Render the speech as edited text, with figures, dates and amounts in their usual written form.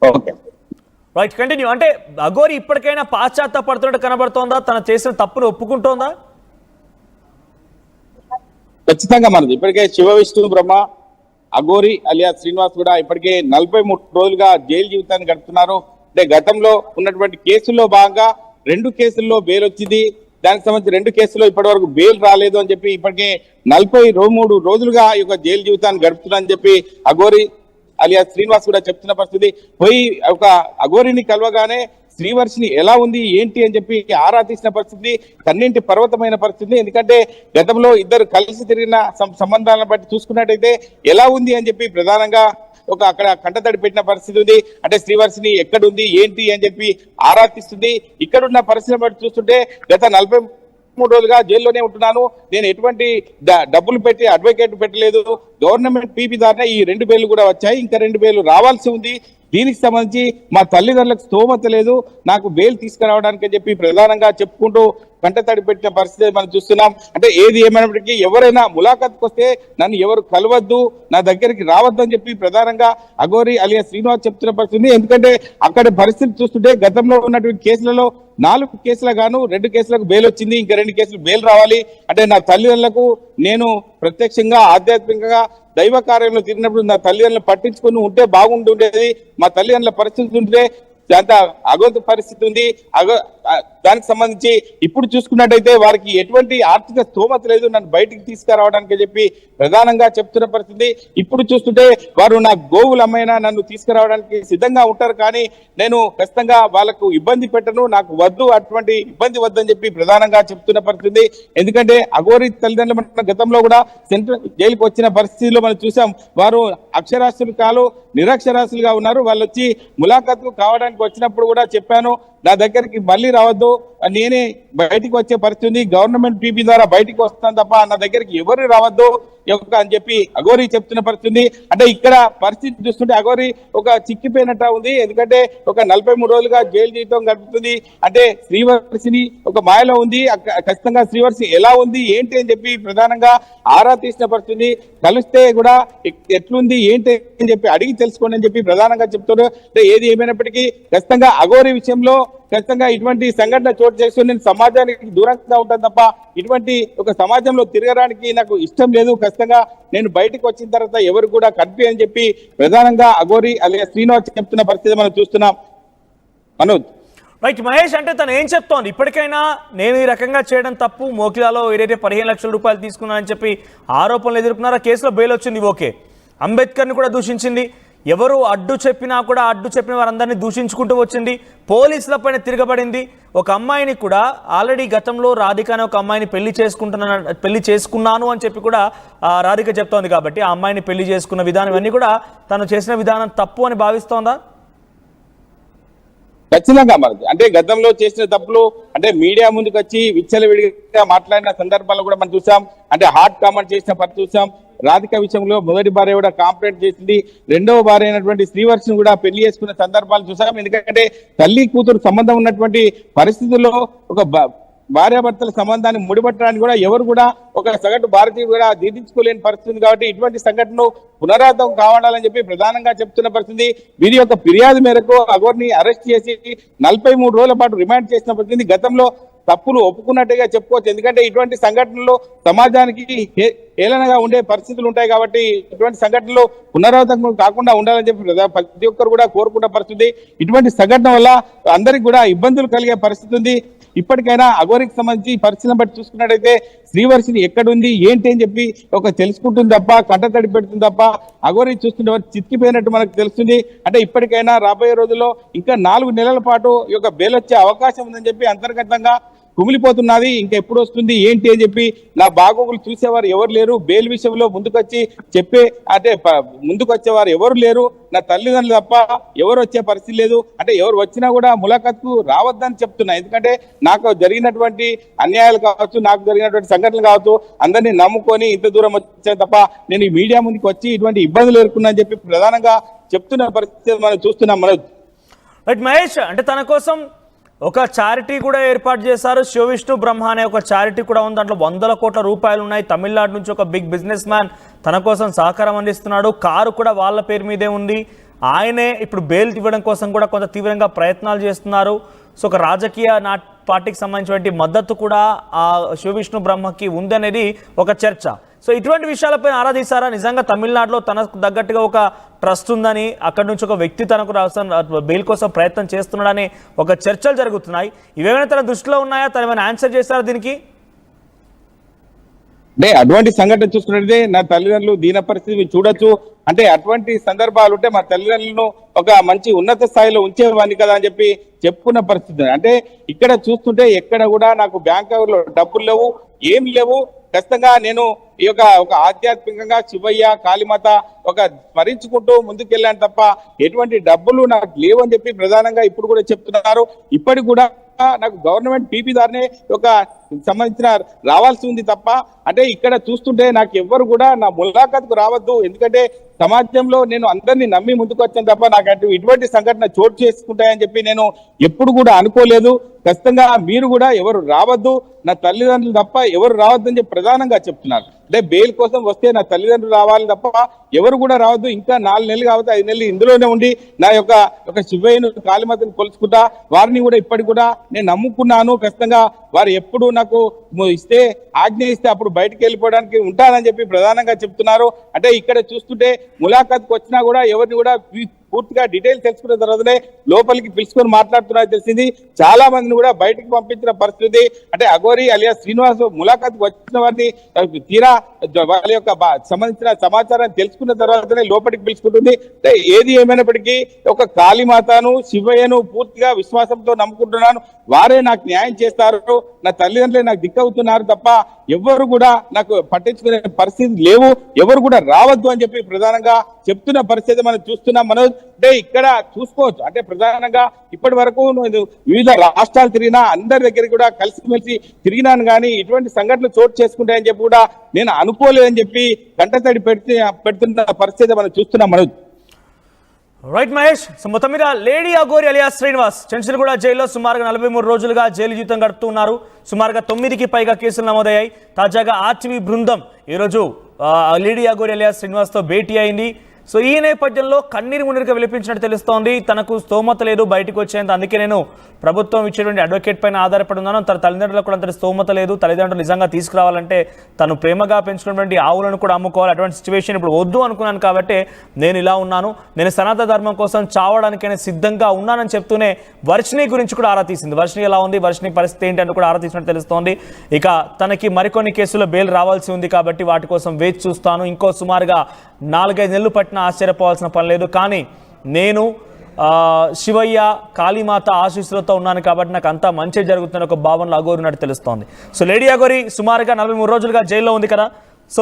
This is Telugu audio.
Okay right, continue. అంటే అఘోరి ఇప్పటికైనా పాశ్చాత్తాపడుతున్నట్టు కనబడుతోందా? తను చేసిన తప్పును ఒప్పుకుంటోందా? ఖచ్చితంగా మనది ఇప్పటికే శివ విష్ణు బ్రహ్మ అఘోరి అలియా శ్రీనివాస్ కూడా ఇప్పటికే 43 రోజులుగా జైలు జీవితాన్ని గడుపుతున్నారు. అంటే గతంలో ఉన్నటువంటి కేసుల్లో భాగంగా 2 కేసుల్లో బెయిల్ వచ్చింది. దానికి సంబంధించి 2 కేసుల్లో ఇప్పటి వరకు బెయిల్ రాలేదు అని చెప్పి ఇప్పటికే 43 రోజులుగా ఈ యొక్క జైలు జీవితాన్ని గడుపుతున్నా అని చెప్పి అఘోరి అలియా శ్రీనివాస్ కూడా చెప్తున్న పరిస్థితి. పోయి ఒక అఘోరిని కలవగానే శ్రీవర్షిని ఎలా ఉంది ఏంటి అని చెప్పి ఆరా తీసిన పరిస్థితి, కన్నింటి పర్వతమైన పరిస్థితి. ఎందుకంటే గతంలో ఇద్దరు కలిసి తిరిగిన సంబంధాలను బట్టి చూసుకున్నట్టయితే ఎలా ఉంది అని చెప్పి ప్రధానంగా ఒక అక్కడ కంటతడి పెట్టిన పరిస్థితి ఉంది. అంటే శ్రీవర్షిని ఎక్కడుంది ఏంటి అని చెప్పి ఆరా తీస్తుంది. ఇక్కడున్న పరిస్థితిని బట్టి చూస్తుంటే గత 43 రోజులుగా జైల్లోనే ఉంటున్నాను, నేను ఎటువంటి డబ్బులు పెట్టి అడ్వకేట్ పెట్టలేదు, గవర్నమెంట్ పీపీ ద్వారా ఈ 2 బెయిల్ కూడా వచ్చాయి, ఇంకా 2 బెయిల్ రావాల్సి ఉంది. దీనికి సంబంధించి మా తల్లిదండ్రులకు స్తోమత లేదు నాకు బెయిల్ తీసుకురావడానికి అని చెప్పి ప్రధానంగా చెప్పుకుంటూ కంటతడి పెట్టిన పరిస్థితి మనం చూస్తున్నాం. అంటే ఏది ఏమైనప్పటికీ ఎవరైనా ములాఖాత్కి వస్తే నన్ను ఎవరు కలవద్దు, నా దగ్గరికి రావద్దు అని చెప్పి ప్రధానంగా అఘోరి అలియా శ్రీనివాస్ చెప్తున్న పరిస్థితి. ఎందుకంటే అక్కడ పరిస్థితి చూస్తుంటే గతంలో ఉన్నటువంటి కేసులలో 4 కేసులు గాను 2 కేసులకు బెయిల్ వచ్చింది, ఇంకా 2 కేసులు బెయిల్ రావాలి. అంటే నా తల్లిదండ్రులకు నేను ప్రత్యక్షంగా ఆధ్యాత్మికంగా దైవ కార్యంలో తిరిగినప్పుడు నా తల్లిదండ్రులను పట్టించుకుని ఉంటే బాగుంటుండేది. మా తల్లిదండ్రుల పరిస్థితి ఉంటే అంత అగోత పరిస్థితి ఉంది. దానికి సంబంధించి ఇప్పుడు చూసుకున్నట్టయితే వారికి ఎటువంటి ఆర్థిక స్తోమత లేదు నన్ను బయటికి తీసుకురావడానికి చెప్పి ప్రధానంగా చెప్తున్న పరిస్థితి. ఇప్పుడు చూస్తుంటే వారు నా గోవులు అమ్మైనా నన్ను తీసుకురావడానికి సిద్ధంగా ఉంటారు, కానీ నేను ఖచ్చితంగా వాళ్ళకు ఇబ్బంది పెట్టను, నాకు వద్దు, అటువంటి ఇబ్బంది వద్దని చెప్పి ప్రధానంగా చెప్తున్న పరిస్థితి. ఎందుకంటే అఘోరి తల్లిదండ్రులు మన గతంలో కూడా సెంట్రల్ జైలుకు వచ్చిన పరిస్థితిలో మనం చూసాం. వారు అక్షరాస్యులు కాదు నిరక్షరాస్యులుగా ఉన్నారు. వాళ్ళు వచ్చి ములాఖాత్కు కావడానికి వచ్చినప్పుడు కూడా చెప్పాను, నా దగ్గరికి మళ్ళీ రావద్దు, నేనే బయటికి వచ్చే పరిస్థితి, గవర్నమెంట్ పీపీ ద్వారా బయటికి వస్తాను తప్ప నా దగ్గరికి ఎవరు రావద్దు అని చెప్పి అఘోరి చెప్తున్న పరిస్థితి. అంటే ఇక్కడ పరిస్థితి చూస్తుంటే అఘోరి ఒక చిక్కిపోయినట్టు ఉంది. ఎందుకంటే ఒక 43 రోజులుగా జైలు జీవితం గడుపుతుంది. అంటే శ్రీవర్షిని ఒక మాయలో ఉంది. ఖచ్చితంగా శ్రీవర్షి ఎలా ఉంది ఏంటి అని చెప్పి ప్రధానంగా ఆరా తీసిన పరిస్థితి. కలిస్తే కూడా ఎట్లుంది ఏంటి అని చెప్పి అడిగి తెలుసుకోండి అని చెప్పి ప్రధానంగా చెప్తున్నారు. అంటే ఏది ఏమైనప్పటికీ ఖచ్చితంగా అఘోరి విషయంలో ఖచ్చితంగా ఇటువంటి సంఘటన చోటు చేసుకుని నేను సమాజానికి దూరంగా ఉంటాను తప్ప ఇటువంటి ఒక సమాజంలో తిరగడానికి నాకు ఇష్టం లేదు. ఖచ్చితంగా నేను బయటకు వచ్చిన తర్వాత ఎవరు కూడా కనిపి అని చెప్పి ప్రధానంగా అఘోరి అలియా శ్రీనివాస్ చెప్తున్న పరిస్థితి మనం చూస్తున్నాం. మనోజ్ రైట్ మహేష్, అంటే తను ఏం చెప్తోంది? ఇప్పటికైనా నేను ఈ రకంగా చేయడం తప్పు, మోకిలాలో ఏదైతే 15 లక్షల రూపాయలు తీసుకున్నానని చెప్పి ఆరోపణలు ఎదుర్కొన్నారో, కేసులో బెయిల్ వచ్చింది, ఓకే. అంబేద్కర్ని కూడా దూషించింది, ఎవరు అడ్డు చెప్పినా కూడా అడ్డు చెప్పిన వారందరినీ దూషించుకుంటూ వచ్చింది, పోలీసుల పైన తిరగబడింది. ఒక అమ్మాయిని కూడా ఆల్రెడీ గతంలో రాధిక అనే ఒక అమ్మాయిని పెళ్లి చేసుకున్నాను అని చెప్పి కూడా రాధిక చెప్తోంది. కాబట్టి ఆ అమ్మాయిని పెళ్లి చేసుకున్న విధానం అన్నీ కూడా తను చేసిన విధానం తప్పు అని భావిస్తోందా? ఖచ్చితంగా మనది అంటే గతంలో చేసిన తప్పులు అంటే మీడియా ముందుకు వచ్చి విచ్చలవిడిగా మాట్లాడిన సందర్భాల్లో కూడా మనం చూసాం. అంటే హాట్ కామెంట్ చేసిన పరిస్థితి చూసాం. రాధిక విషయంలో మొదటి భార్య కూడా కాంప్లైంట్ చేసింది, రెండవ భార్య అయినటువంటి శ్రీవర్షిని కూడా పెళ్లి చేసుకునే సందర్భాలు చూసాం. ఎందుకంటే తల్లి కూతురు సంబంధం ఉన్నటువంటి పరిస్థితుల్లో ఒక భార్యాభర్తల సంబంధాన్ని ముడిపట్టడానికి కూడా ఎవరు కూడా ఒక సగటు భారతీయ కూడా దీర్ఘించుకోలేని పరిస్థితి. కాబట్టి ఇటువంటి సంఘటనలు పునరావృతం కావాలని చెప్పి ప్రధానంగా చెప్తున్న పరిస్థితి. వీరి యొక్క ఫిర్యాదు మేరకు అఘోరిని అరెస్ట్ చేసి 43 రోజుల పాటు రిమాండ్ చేసిన పరిస్థితి. గతంలో తప్పులు ఒప్పుకున్నట్టుగా చెప్పుకోవచ్చు. ఎందుకంటే ఇటువంటి సంఘటనలు సమాజానికి హేళనగా ఉండే పరిస్థితులు ఉంటాయి. కాబట్టి ఇటువంటి సంఘటనలు పునరావృతం కాకుండా ఉండాలని చెప్పి ప్రతి ఒక్కరు కూడా కోరుకున్న పరిస్థితి. ఇటువంటి సంఘటన వల్ల అందరికి కూడా ఇబ్బందులు కలిగే పరిస్థితి ఉంది. ఇప్పటికైనా అఘోరికి సంబంధించి పరిస్థితిని బట్టి చూసుకున్నట్టయితే శ్రీవర్షిని ఎక్కడుంది ఏంటి అని చెప్పి ఒక తెలుసుకుంటుంది తప్ప కంటతడి పెడుతుంది తప్ప అఘోరి చూస్తుంటే చిక్కిపోయినట్టు మనకు తెలుస్తుంది. అంటే ఇప్పటికైనా రాబోయే రోజుల్లో ఇంకా 4 నెలల పాటు ఈ యొక్క బెయిల్ వచ్చే అవకాశం ఉందని చెప్పి అంతర్గతంగా కుమిలిపోతున్నది. ఇంకా ఎప్పుడు వస్తుంది ఏంటి అని చెప్పి నా బాగోగులు చూసేవారు ఎవరు లేరు, బెయిల్ విషయంలో ముందుకొచ్చి చెప్పే అంటే ముందుకు వచ్చేవారు ఎవరు లేరు, నా తల్లిదండ్రులు తప్ప ఎవరు వచ్చే పరిస్థితి లేదు. అంటే ఎవరు వచ్చినా కూడా ములాఖాత్కు రావద్దని చెప్తున్నా. ఎందుకంటే నాకు జరిగినటువంటి అన్యాయాలు కావచ్చు, నాకు జరిగినటువంటి సంఘటనలు కావచ్చు, అందరినీ నమ్ముకొని ఇంత దూరం వచ్చాను తప్ప నేను ఈ మీడియా ముందుకు వచ్చి ఇటువంటి ఇబ్బందులు ఎదుర్కొన్నా అని చెప్పి ప్రధానంగా చెప్తున్న పరిస్థితి మనం చూస్తున్నాం. రైట్ మహేష్, అంటే తన కోసం ఒక చారిటీ కూడా ఏర్పాటు చేశారు. శివ విష్ణు బ్రహ్మ అనే ఒక చారిటీ కూడా ఉంది. దాంట్లో 100 కోట్ల రూపాయలు ఉన్నాయి. తమిళనాడు నుంచి ఒక బిగ్ బిజినెస్ మ్యాన్ తన కోసం సహకారం అందిస్తున్నాడు. కారు కూడా వాళ్ళ పేరు మీదే ఉంది. ఆయనే ఇప్పుడు బెయిల్ ఇవ్వడం కోసం కూడా కొంత తీవ్రంగా ప్రయత్నాలు చేస్తున్నారు. సో ఒక రాజకీయ పార్టీకి సంబంధించినటువంటి మద్దతు కూడా ఆ శివవిష్ణు బ్రహ్మకి ఉందనేది ఒక చర్చ. సో ఇటువంటి విషయాలపై ఆరాధిస్తారా? నిజంగా తమిళనాడులో తనకు తగ్గట్టుగా ఒక ట్రస్ట్ ఉందని, అక్కడి నుంచి ఒక వ్యక్తి తనకు బెయిల్ కోసం ప్రయత్నం చేస్తున్నాడని ఒక చర్చలు జరుగుతున్నాయి. ఇవేమైనా తన దృష్టిలో ఉన్నాయా? తను ఏమైనా ఆన్సర్ చేస్తారా దీనికి? అంటే అటువంటి సంఘటన చూసుకున్నట్లయితే నా తల్లిదండ్రులు దీన పరిస్థితి మీరు చూడొచ్చు. అంటే అటువంటి సందర్భాలు ఉంటే మా తల్లిదండ్రులను ఒక మంచి ఉన్నత స్థాయిలో ఉంచేవాడిని కదా అని చెప్పి చెప్పుకున్న పరిస్థితి. అంటే ఇక్కడ చూస్తుంటే ఎక్కడ కూడా నాకు బ్యాంక్ లో డబ్బులు లేవు, ఏం లేవు. ఖచ్చితంగా నేను ఈ యొక్క ఒక ఆధ్యాత్మికంగా శివయ్య కాళీమాత ఒక స్మరించుకుంటూ ముందుకెళ్ళాను తప్ప ఎటువంటి డబ్బులు నాకు లేవని చెప్పి ప్రధానంగా ఇప్పుడు కూడా చెప్తున్నారు. ఇప్పటికి కూడా నాకు గవర్నమెంట్ పీపీ దారినే ఒక సంబంధించిన రావాల్సి ఉంది తప్ప అంటే ఇక్కడ చూస్తుంటే నాకు ఎవ్వరు కూడా నా ములాఖాత్కు రావద్దు. ఎందుకంటే సమాజంలో నేను అందరినీ నమ్మి ముందుకు వచ్చాను తప్ప నాకు ఇటువంటి సంఘటన చోటు చేసుకుంటాయని చెప్పి నేను ఎప్పుడు కూడా అనుకోలేదు. ఖచ్చితంగా మీరు కూడా ఎవరు రావద్దు, నా తల్లిదండ్రులు తప్ప ఎవరు రావద్దు అని చెప్పి ప్రధానంగా చెప్తున్నారు. అంటే బెయిల్ కోసం వస్తే నా తల్లిదండ్రులు రావాలి తప్ప ఎవరు కూడా రావద్దు. ఇంకా 4 నెలలు కావచ్చు, 5 నెలలు ఇందులోనే ఉండి నా యొక్క శివయ్యను కాళీమాతను కొలుచుకుంటా వారిని కూడా ఇప్పటికి కూడా నేను నమ్ముకున్నాను. ఖచ్చితంగా వారు ఎప్పుడు నాకు ఇస్తే ఆజ్ఞ ఇస్తే అప్పుడు బయటకు వెళ్ళిపోవడానికి ఉంటానని చెప్పి ప్రధానంగా చెప్తున్నారు. అంటే ఇక్కడ చూస్తుంటే ములాఖాత్కు వచ్చినా కూడా ఎవరిని కూడా పూర్తిగా డీటెయిల్స్ తెలుసుకున్న తర్వాతనే లోపలికి పిలుచుకొని మాట్లాడుతున్నారు తెలిసింది. చాలా మందిని కూడా బయటకు పంపించిన పరిస్థితి. అంటే అఘోరి అలియా శ్రీనివాస్ ములాఖాత్కు వచ్చిన వారిని తీరా వాళ్ళ యొక్క సంబంధించిన సమాచారాన్ని తెలుసుకున్న తర్వాతనే లోపలికి పిలుచుకుంటుంది. అంటే ఏది ఏమైనప్పటికీ ఒక కాళీమాతను శివయ్యను పూర్తిగా విశ్వాసంతో నమ్ముకుంటున్నాను. వారే నాకు న్యాయం చేస్తారు, నా తల్లిదండ్రులే నాకు దిక్కవుతున్నారు తప్ప ఎవరు కూడా నాకు పట్టించుకునే పరిస్థితి లేవు, ఎవరు కూడా రావద్దు అని చెప్పి ప్రధానంగా చెప్తున్న పరిస్థితి మనం చూస్తున్నాం. మనం అంటే ఇక్కడ చూసుకోవచ్చు. అంటే ప్రధానంగా ఇప్పటి వరకు వివిధ రాష్ట్రాలు తిరిగినా అందరి దగ్గరికి కూడా కలిసిమెలిసి తిరిగినాను, కానీ ఇటువంటి సంఘటనలు చోటు చేసుకుంటాయని చెప్పి కూడా నేను అనుకోలేదని చెప్పి కంటతడి పెడుతున్న పరిస్థితి మనం చూస్తున్నాం. మనోజ్, రైట్ మహేష్. సో మొత్తం మీద లేడీ అఘోరి అలియాస్ శ్రీనివాస్ చెంచల్గూడ జైల్లో సుమారుగా 43 రోజులుగా జైలు జీవితం గడుపుతున్నారు. సుమారుగా 9కి పైగా కేసులు నమోదయ్యాయి. తాజాగా ఆర్టీవీ బృందం ఈరోజు లేడీ అఘోరి అలియాస్ శ్రీనివాస్తో భేటీ అయింది. సో ఈ నేపథ్యంలో కన్నీరు మున్నీరుగా విలిపించినట్టు తెలుస్తోంది. తనకు స్తోమత లేదు బయటకు వచ్చేంత, అందుకే నేను ప్రభుత్వం ఇచ్చేటువంటి అడ్వకేట్ పైన ఆధారపడి ఉన్నాను. తన తల్లిదండ్రులకు కూడా అంత స్తోమత లేదు. తల్లిదండ్రులు నిజంగా తీసుకురావాలంటే తను ప్రేమగా పెంచుకున్నటువంటి ఆవులను కూడా అమ్ముకోవాలి. అటువంటి సిచ్యువేషన్ ఇప్పుడు వద్దు అనుకున్నాను కాబట్టి నేను ఇలా ఉన్నాను. నేను సనాతన ధర్మం కోసం చావడానికైనా సిద్ధంగా ఉన్నానని చెప్తూనే వర్షిణి గురించి కూడా ఆరా తీసింది. వర్షిణి ఎలా ఉంది, వర్షిణి పరిస్థితి ఏంటి అని కూడా ఆరా తీసినట్టు తెలుస్తోంది. ఇక తనకి మరికొన్ని కేసుల్లో బెయిల్ రావాల్సి ఉంది కాబట్టి వాటి కోసం వేచి చూస్తాను. ఇంకో సుమారుగా 4-5 నెలలు పట్టినా ఆశ్చర్యపోవాల్సిన పని లేదు. కానీ నేను శివయ్య కాళీమాత ఆశీస్సులతో ఉన్నాను కాబట్టి నాకు అంతా మంచి జరుగుతున్న ఒక భావనలో అఘోరి ఉన్నట్టు తెలుస్తోంది. సో లేడీ అఘోరి సుమారుగా 43 రోజులుగా జైల్లో ఉంది కదా.